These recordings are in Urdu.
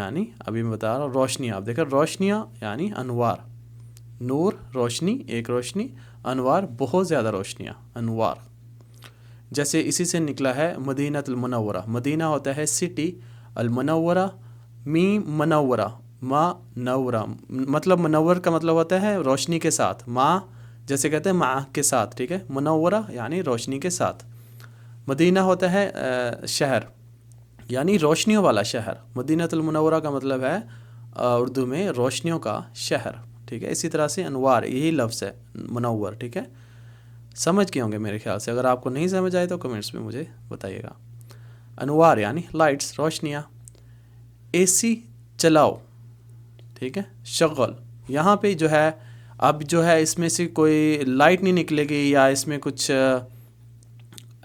یعنی ابھی میں بتا رہا ہوں روشنیاں. آپ دیکھیں روشنیاں یعنی انوار. نور روشنی، ایک روشنی. انوار بہت زیادہ روشنیاں، انوار. جیسے اسی سے نکلا ہے مدینۃ المنورہ. مدینہ ہوتا ہے سٹی، المنورہ میم منورہ، ما نورہ، مطلب منور کا مطلب ہوتا ہے روشنی کے ساتھ. ما جیسے کہتے ہیں مع کے ساتھ، ٹھیک ہے. منورہ یعنی روشنی کے ساتھ. مدینہ ہوتا ہے شہر، یعنی روشنیوں والا شہر. مدینۃ المنورہ کا مطلب ہے اردو میں روشنیوں کا شہر، ٹھیک ہے. اسی طرح سے انوار یہی لفظ ہے منور، ٹھیک ہے. سمجھ گئے ہوں گے میرے خیال سے. اگر آپ کو نہیں سمجھ آئے تو کمنٹس میں مجھے بتائیے گا. انوار یعنی لائٹس، روشنیاں. اے سی چلاؤ، ٹھیک ہے. شغل یہاں پہ جو ہے اب جو ہے اس میں سے کوئی لائٹ نہیں نکلے گی یا اس میں کچھ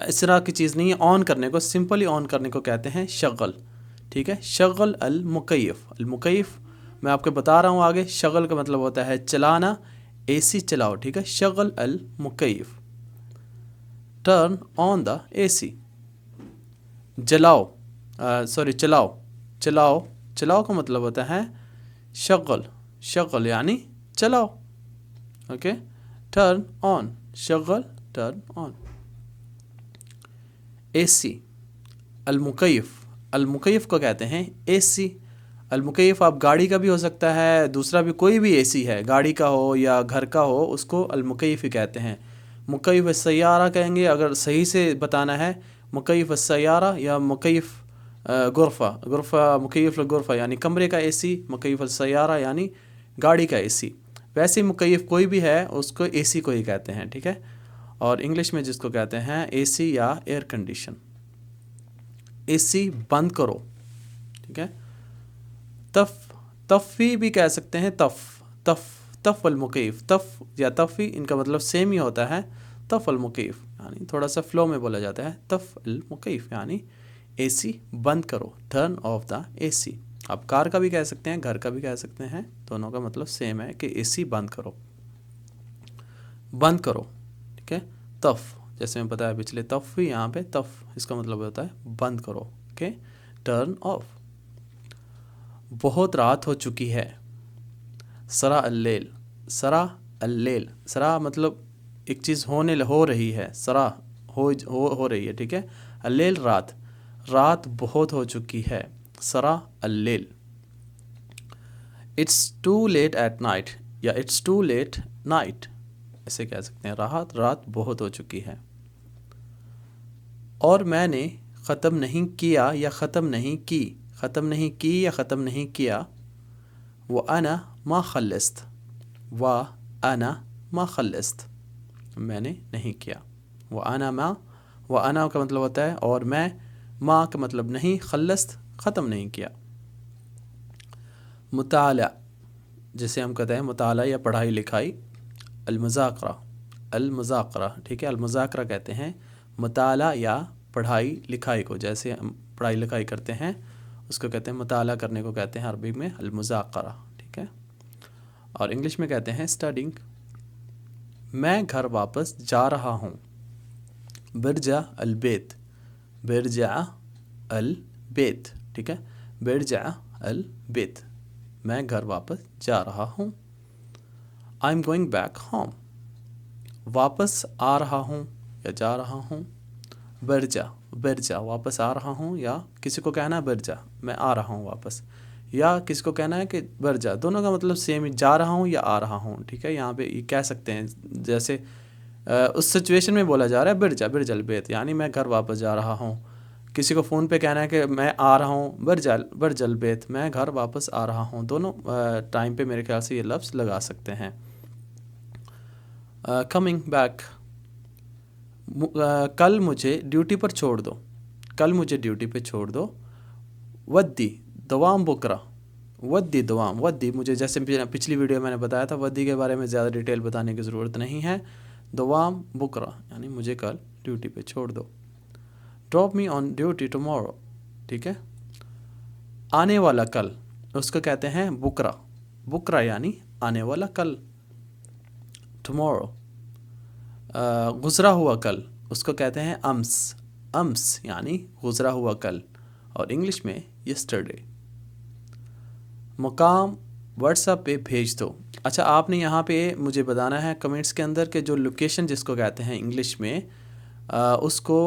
اس طرح کی چیز نہیں ہے. آن کرنے کو، سمپلی آن کرنے کو کہتے ہیں شغل، ٹھیک ہے. شغل المکیف. المکیف میں آپ کو بتا رہا ہوں آگے. شغل کا مطلب ہوتا ہے چلانا. اے سی چلاؤ، ٹھیک ہے. شغل المکیف. ٹرن آن دا اے سی. جلاؤ، چلاؤ. چلاؤ، چلاؤ کا مطلب ہوتا ہے شغل. شغل یعنی چلاؤ، اوکے. ٹرن آن، شغل، ٹرن آن. اے سی المکیف. المکیف کو کہتے ہیں اے سی. المکیف آپ گاڑی کا بھی ہو سکتا ہے، دوسرا بھی کوئی بھی اے سی ہے، گاڑی کا ہو یا گھر کا ہو، اس کو المکیف ہی کہتے ہیں. مکیف السیارہ کہیں گے اگر صحیح سے بتانا ہے. مکیف السیارہ یا مکیف غرفہ. غرفہ مکیف الغرفہ یعنی کمرے کا اے سی. مکیف السیارہ یعنی گاڑی کا اے سی. ویسے مکیف کوئی بھی ہے اس کو اے سی کو ہی کہتے ہیں، ٹھیک ہے. اور انگلش میں جس کو کہتے ہیں اے سی یا ایئر کنڈیشن. اے سی بند کرو، ٹھیک ہے. تفی بھی کہہ سکتے ہیں. تف المکیف. تف یا تفی ان کا مطلب سیم ہی ہوتا ہے. تف المکیف یعنی تھوڑا سا فلو میں بولا جاتا ہے. تف المکیف یعنی اے سی بند کرو. ٹرن آف دا اے سی. آپ کار کا بھی کہہ سکتے ہیں، گھر کا بھی کہہ سکتے ہیں، دونوں کا مطلب سیم ہے کہ اے سی بند کرو. بند کرو، ٹھیک ہے. تف جیسے میں بتایا پچھلے تف ہی یہاں پہ تف اس کا مطلب ہوتا ہے بند کرو، اوکے. Turn off. بہت رات ہو چکی ہے. سرا اللیل. سرا اللیل. سرا مطلب ایک چیز ہو رہی ہے. سرا ہو رہی ہے، ٹھیک ہے. اللیل رات. رات بہت ہو چکی ہے. سرا اللیل. It's too late at night یا اٹس ٹو لیٹ نائٹ ایسے کہہ سکتے ہیں. رات بہت ہو چکی ہے. اور میں نے ختم نہیں کیا یا ختم نہیں کی. ختم نہیں کی یا ختم نہیں کیا. وَأَنَا مَا خَلَّصْتُ. وَأَنَا مَا خَلَّصْتُ میں نے نہیں کیا. وَأَنَا کا مطلب ہوتا ہے اور میں. ما کا مطلب نہیں. خلصت ختم نہیں کیا. مطالعہ جسے ہم کہتے ہیں مطالعہ یا پڑھائی لکھائی. المذاکرہ. المذاکرہ، ٹھیک ہے. المذاکرہ کہتے ہیں مطالعہ یا پڑھائی لکھائی کو. جیسے ہم پڑھائی لکھائی کرتے ہیں اس کو کہتے ہیں مطالعہ کرنے کو کہتے ہیں عربی میں المذاکرہ، ٹھیک ہے. اور انگلش میں کہتے ہیں اسٹڈنگ. میں گھر واپس جا رہا ہوں. برجع البیت. برجع البیت، ٹھیک ہے. برجع البیت میں گھر واپس جا رہا ہوں. I'm going back home. واپس آ رہا ہوں یا جا رہا ہوں. برجع واپس آ رہا ہوں یا کسی کو کہنا ہے برجع میں آ رہا ہوں واپس، یا کسی کو کہنا ہے کہ برجع. دونوں کا مطلب سیم ہی، جا رہا ہوں یا آ رہا ہوں، ٹھیک ہے. یہاں پہ یہ کہہ سکتے ہیں جیسے اس سچویشن میں بولا جا رہا ہے برجع البیت یعنی میں گھر واپس جا رہا ہوں. کسی کو فون پہ کہنا ہے کہ میں آ رہا ہوں برجع البیت میں گھر واپس آ رہا ہوں. دونوں ٹائم پہ میرے خیال سے یہ لفظ لگا سکتے ہیں. Coming back. کل مجھے ڈیوٹی پر چھوڑ دو. کل مجھے ڈیوٹی پہ چھوڑ دو. ودی دوام بکرا. ودی دوام. ودی مجھے جیسے پچھلی ویڈیو میں نے بتایا تھا ودی کے بارے میں زیادہ ڈیٹیل بتانے کی ضرورت نہیں ہے. دوام بکرا یعنی مجھے کل ڈیوٹی پہ چھوڑ دو. Drop me on duty tomorrow, ٹھیک ہے. آنے والا کل اس کو کہتے ہیں بکرا. بکرا یعنی آنے والا کل. ٹمورو. گزرا ہوا کل اس کو کہتے ہیں امس. امس یعنی گزرا ہوا کل اور انگلش میں یسٹرڈے. مقام WhatsApp پہ بھیج دو. اچھا آپ نے یہاں پہ مجھے بتانا ہے کمنٹس کے اندر کہ جو لوکیشن جس کو کہتے ہیں انگلش میں اس کو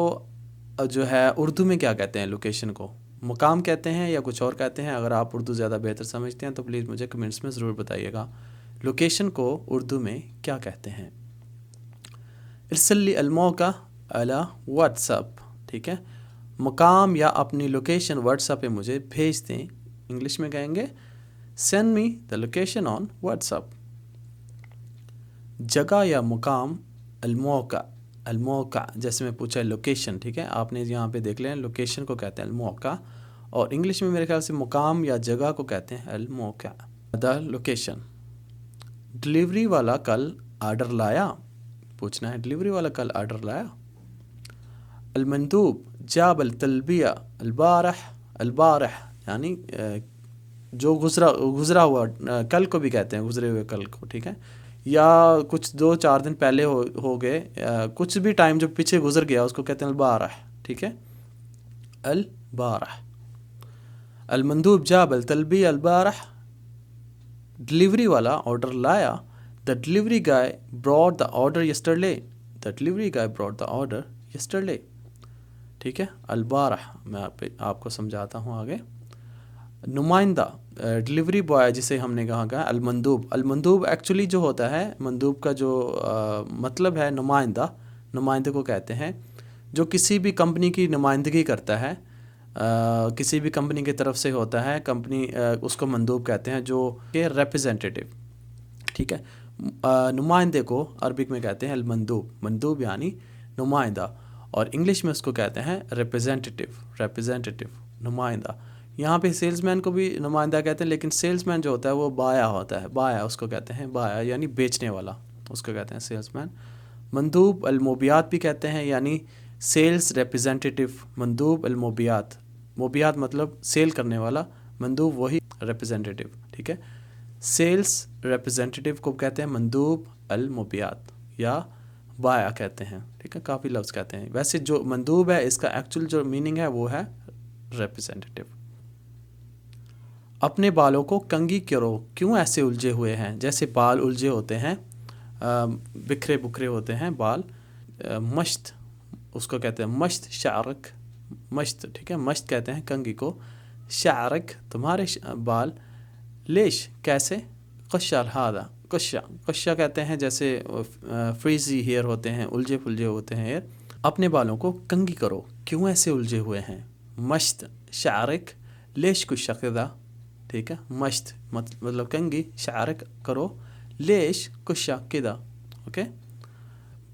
جو ہے اردو میں کیا کہتے ہیں؟ لوکیشن کو مقام کہتے ہیں یا کچھ اور کہتے ہیں؟ اگر آپ اردو زیادہ بہتر سمجھتے ہیں تو پلیز مجھے کمنٹس میں ضرور بتائیے گا لوکیشن کو اردو میں کیا کہتے ہیں. ارسل لی الموقع علی WhatsApp. ٹھیک ہے، مقام یا اپنی لوکیشن WhatsApp پہ مجھے بھیج دیں. انگلش میں کہیں گے send me the location on WhatsApp. جگہ یا مقام الموقع. الموقع جیسے میں پوچھا لوکیشن، ٹھیک ہے، آپ نے یہاں پہ دیکھ لیں لوکیشن کو کہتے ہیں الموقع، اور انگلش میں میرے خیال سے مقام یا جگہ کو کہتے ہیں الموقع. the location. ڈلیوری والا کل آرڈر لایا. پوچھنا ہے ڈلیوری والا کل آرڈر لایا. المندوب جاب التلبیہ البارح. البارح یعنی جو گزرا ہوا، کل کو بھی کہتے ہیں گزرے ہوئے کل کو، ٹھیک ہے، یا کچھ 2-4 دن پہلے ہو گئے، کچھ بھی ٹائم جو پیچھے گزر گیا اس کو کہتے ہیں البارح. ٹھیک ہے، البارح. المندوب جاب التلبیہ البارح. ڈلیوری والا آرڈر لایا. The delivery guy brought the order yesterday. The delivery guy brought the order yesterday. ٹھیک ہے، البارح میں آپ کو سمجھاتا ہوں آگے. نمائندہ ڈلیوری بوائے جسے ہم نے کہا المندوب. المندوب ایکچولی جو ہوتا ہے، مندوب کا جو مطلب ہے نمائندہ. نمائندے کو کہتے ہیں جو کسی بھی کمپنی کی نمائندگی کرتا ہے، کسی بھی کمپنی کی طرف سے ہوتا ہے کمپنی، اس کو مندوب کہتے ہیں، جو کہ ریپرزینٹیٹیو. ٹھیک ہے، نمائندے کو عربک میں کہتے ہیں المندوب. مندوب یعنی نمائندہ، اور انگلش میں اس کو کہتے ہیں ریپرزینٹیٹیو. ریپرزینٹیٹیو نمائندہ. یہاں پہ سیلز مین کو بھی نمائندہ کہتے ہیں، لیکن سیلز مین جو ہوتا ہے وہ بایا ہوتا ہے. بایا اس کو کہتے ہیں، بایا یعنی بیچنے والا، اس کو کہتے ہیں سیلز مین. مندوب المبیعات بھی کہتے ہیں، یعنی سیلز ریپرزینٹیٹیو. مندوب المبیعات، مبیعات مطلب سیل کرنے والا، مندوب وہی ریپرزینٹیٹیو. ٹھیک ہے، سیلز ریپرزینٹیٹیو کو کہتے ہیں مندوب المبیعات یا بایا کہتے ہیں. ٹھیک ہے، کافی لفظ کہتے ہیں. ویسے جو مندوب ہے اس کا ایکچوئل جو میننگ ہے وہ ہے ریپرزینٹیٹیو. اپنے بالوں کو کنگھی کرو، کیوں ایسے الجھے ہوئے ہیں؟ جیسے بال الجھے ہوتے ہیں، بکھرے بکھرے ہوتے ہیں بال. مشت اس کو کہتے ہیں مشت. شعرک مشت. ٹھیک ہے، مشت کہتے ہیں کنگھی کو. شعرک تمہارے بال. لیش کیسے؟ قشہ الہادہ. قشہ، قشہ کہتے ہیں جیسے فریزی ہیئر ہوتے ہیں، الجھے پھلجھے ہوتے ہیں ہیئر. اپنے بالوں کو کنگھی کرو، کیوں ایسے الجھے ہوئے ہیں؟ مشت شعرک لیش قشہ کذا. ٹھیک ہے، مشت مطلب کنگھی، شعرک کرو، لیش قشہ کذا. Okay.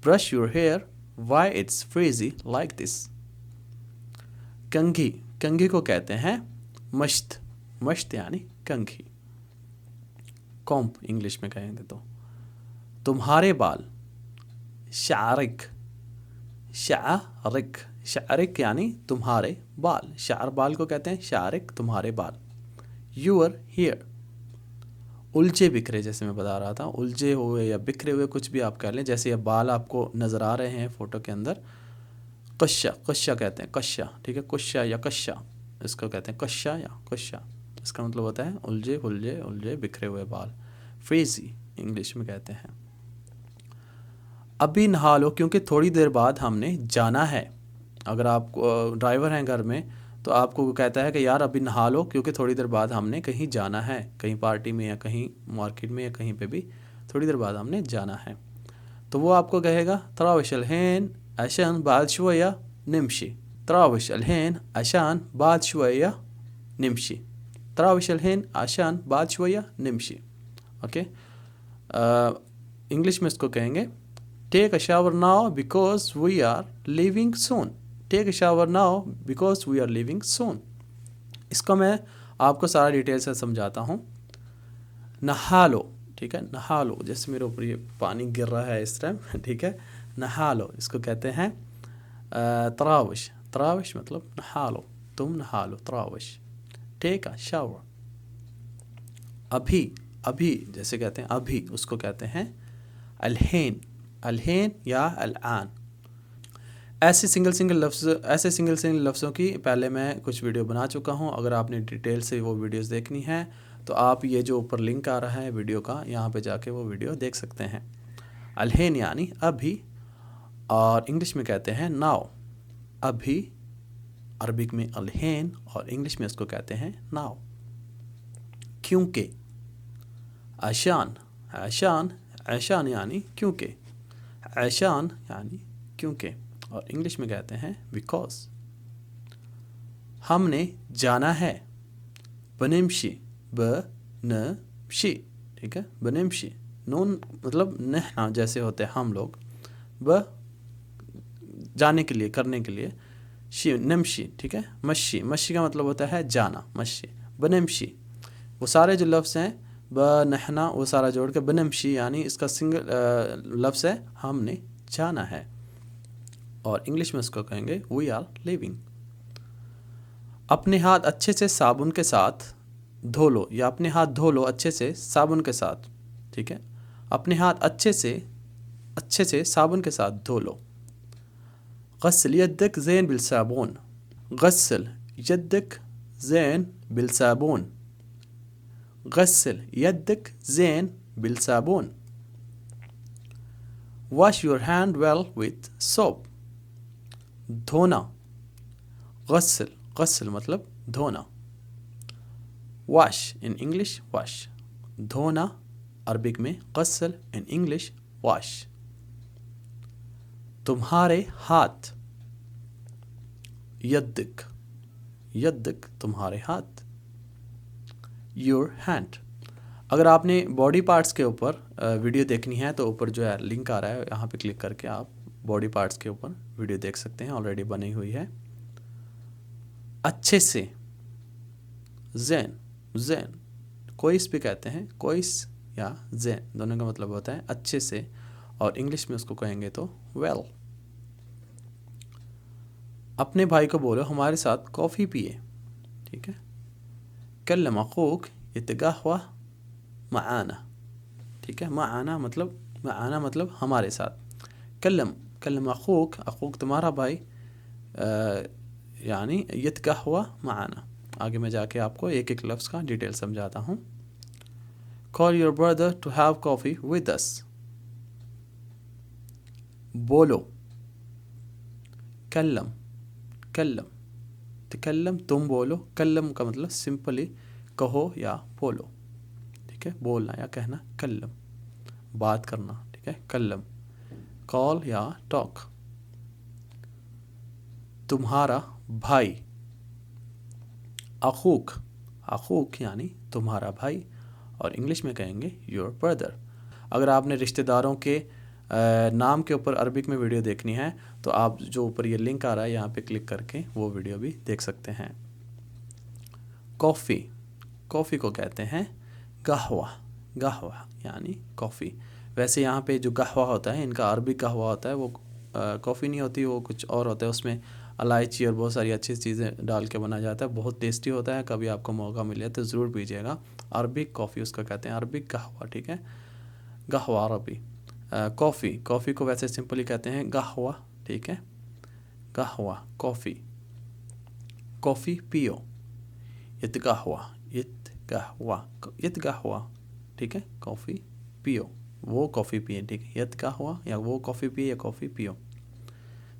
Brush your hair why it's frizzy like this. کنگھی، کنگھی کو کہتے ہیں مشت. مشت یعنی کنگھی. کومب انگلش میں کہیں گے تو. تمہارے بال. شعرک. شعرک، شعرک یعنی تمہارے بال. شعر بال کو کہتے ہیں، شعرک تمہارے بال. یور ہیئر الجھے بکھرے، جیسے میں بتا رہا تھا، الجھے ہوئے یا بکھرے ہوئے کچھ بھی آپ کہہ لیں. جیسے یہ بال آپ کو نظر آ رہے ہیں فوٹو کے اندر. قشہ، قشہ کہتے ہیں قشہ. ٹھیک ہے، قشہ یا قشہ اس کو کہتے ہیں، قشہ یا قشہ. اس کا مطلب ہوتا ہے الجھے پھلجھے، الجھے بکھرے ہوئے بال. فریزی انگلش میں کہتے ہیں. ابھی نہا لو کیونکہ تھوڑی دیر بعد ہم نے جانا ہے. اگر آپ ڈرائیور ہیں گھر میں تو آپ کو کہتا ہے کہ یار ابھی نہا لو کیونکہ تھوڑی دیر بعد ہم نے کہیں جانا ہے، کہیں پارٹی میں یا کہیں مارکیٹ میں یا کہیں پہ بھی تھوڑی دیر بعد ہم نے جانا ہے. تو وہ آپ کو کہے گا تراوش الحین عشان بعد شویہ نمشی. تراوش الحین عشان بعد شویہ نمشی. تراوش الحین عشان بعد شویہ نمشی. اوکے. انگلش میں اس کو کہیں گے take a shower now because we are leaving soon. Take a shower now because we are leaving soon. اس کو میں آپ کو سارا ڈیٹیل سے سمجھاتا ہوں. نہا لو، ٹھیک ہے، نہا لو. جیسے میرے اوپر یہ پانی گر رہا ہے اس ٹائم، ٹھیک ہے. نہا لو اس کو کہتے ہیں تراوش. تراوش مطلب نہا لو، تم نہا لو، تراوش. ٹیک اے شاور. ابھی، ابھی جیسے کہتے ہیں ابھی، اس کو کہتے ہیں الحین. الحین یا الآن. ایسے سنگل سنگل لفظوں کی پہلے میں کچھ ویڈیو بنا چکا ہوں. اگر آپ نے ڈیٹیل سے وہ ویڈیوز دیکھنی ہے تو آپ یہ جو اوپر لنک آ رہا ہے ویڈیو کا، یہاں پہ جا کے وہ ویڈیو دیکھ سکتے ہیں۔ الحین یعنی ابھی، اور انگلش میں کہتے ہیں ناؤ، ابھی عربک میں الحین اور انگلش میں اس کو کہتے ہیں ناؤ۔ کیونکہ، عشان، عشان، عشان یعنی کیونکہ، عشان یعنی کیونکہ، اور انگلش میں کہتے ہیں بیکاز۔ ہم نے جانا ہے، بنمشی، بنمشی، ٹھیک ہے، بنمشی، نون مطلب نحنا جیسے ہوتے ہیں ہم لوگ، جانے کے لیے، کرنے کے لیے، شی نمشی، ٹھیک ہے، مشی، مشی کا مطلب ہوتا ہے جانا، مشی، بنمشی، وہ سارے جو لفظ ہیں نحنا وہ سارا جوڑ کے بنمشی یعنی اس کا سنگل لفظ ہے ہم نے جانا ہے، اور انگلش میں اس کو کہیں گے وی آر لیونگ۔ اپنے ہاتھ اچھے سے صابن کے ساتھ دھو لو، یا اپنے ہاتھ دھو لو اچھے سے صابن کے ساتھ، ٹھیک ہے، اپنے ہاتھ اچھے سے صابن کے ساتھ دھو لو۔ غسل يدك زين بالصابون، غسل يدك زين بالصابون، غسل يدك Zain بالصابون۔ wash your hand well with soap، دھونا، غسل، غسل مطلب دھونا، wash in English wash، دھونا عربک میں غسل، in English wash۔ تمہارے ہاتھ، یدک، یدک تمہارے ہاتھ، your hand۔ اگر آپ نے باڈی پارٹس کے اوپر ویڈیو دیکھنی ہے تو اوپر جو ہے لنک آ رہا ہے، یہاں پہ کلک کر کے آپ باڈی پارٹس کے اوپر ویڈیو دیکھ سکتے ہیں، آلریڈی بنی ہوئی ہے۔ اچھے سے، زین، زین کوئس بھی کہتے ہیں، کوئس یا زین دونوں کا مطلب ہوتا ہے اچھے سے، اور انگلش میں اس کو کہیں گے تو ویل۔ اپنے بھائی کو بولو ہمارے ساتھ کافی پیے، ٹھیک ہے، کلم اخوک یتقہوہ معانا، ٹھیک ہے، معانا مطلب ہمارے ساتھ، کلم اخوک، اخوک تمہارا بھائی، یعنی یتقہوہ معانا۔ آگے میں جا کے آپ کو ایک ایک لفظ کا ڈیٹیل سمجھاتا ہوں۔ call your brother to have coffee with us، بولو، کلم، کلم، تکلم تم بولو، کلم کا مطلب سمپلی کہو یا بولو، ٹھیک ہے، بولنا یا کہنا، کلم بات کرنا، ٹھیک ہے، کلم، کال یا ٹاک۔ تمہارا بھائی، اخوک، اخوک یعنی تمہارا بھائی، اور انگلش میں کہیں گے یور بردر۔ اگر آپ نے رشتہ داروں کے نام کے اوپر عربک میں ویڈیو دیکھنی ہے تو آپ جو اوپر یہ لنک آ رہا ہے یہاں پہ کلک کر کے وہ ویڈیو بھی دیکھ سکتے ہیں۔ کافی، کافی کو کہتے ہیں قہوہ، قہوہ یعنی کافی۔ ویسے یہاں پہ جو قہوہ ہوتا ہے ان کا عربی قہوہ ہوتا ہے، وہ کافی نہیں ہوتی، وہ کچھ اور ہوتا ہے، اس میں الائچی اور بہت ساری اچھی چیزیں ڈال کے بنا جاتا ہے، بہت ٹیسٹی ہوتا ہے، کبھی آپ کو موقع ملے تو ضرور پیجیے گا۔ عربک کافی اس کا کہتے ہیں، عربک قہوہ، ٹھیک ہے، قہوہ عربی۔ کافی، کافی کو ویسے سمپلی کہتے ہیں قہوہ، ٹھیک ہے، قہوہ، کافی، کافی پیو، یتقہوہ، یتقہوہ، یتقہوہ، ٹھیک ہے، کافی پیو، وہ کافی پیے، ٹھیک ہے، یتقہوہ یا وہ کافی پیے یا کافی پیو،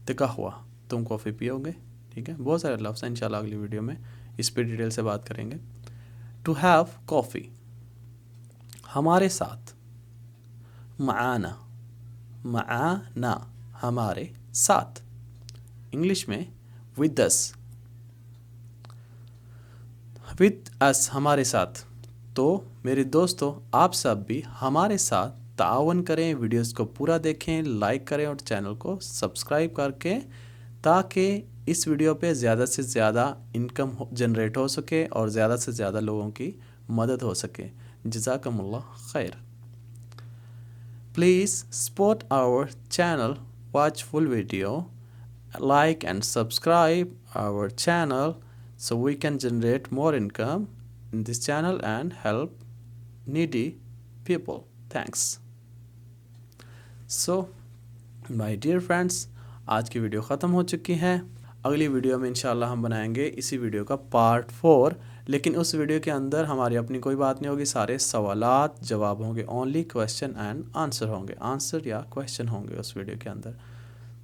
تقہوہ تم کافی پیو گے، ٹھیک ہے، بہت سارے لفظ ہیں، انشاءاللہ اگلی ویڈیو میں اس پہ ڈیٹیل سے بات کریں گے۔ ٹو ہیو کافی، ہمارے ساتھ، معانا، معانا ہمارے ساتھ، انگلش میں with us، with us ہمارے ساتھ۔ تو میرے دوستو آپ سب بھی ہمارے ساتھ تعاون کریں، ویڈیوز کو پورا دیکھیں، لائک کریں اور چینل کو سبسکرائب کر کے، تاکہ اس ویڈیو پہ زیادہ سے زیادہ انکم جنریٹ ہو سکے اور زیادہ سے زیادہ لوگوں کی مدد ہو سکے۔ جزاکم اللہ خیر۔ Please support our channel, watch full video, like and subscribe our channel so we can generate more income in this channel and help needy people. Thanks. So, my dear friends, آج کی ویڈیو ختم ہو چکی ہے۔ اگلی ویڈیو میں انشاءاللہ ہم بنائیں گے اسی ویڈیو کا پارٹ 4، لیکن اس ویڈیو کے اندر ہماری اپنی کوئی بات نہیں ہوگی، سارے سوالات جواب ہوں گے، اونلی کویشچن اینڈ آنسر ہوں گے، آنسر یا کویشچن ہوں گے اس ویڈیو کے اندر.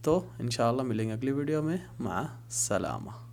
تو انشاءاللہ ملیں گے اگلی ویڈیو میں. مع السلامہ.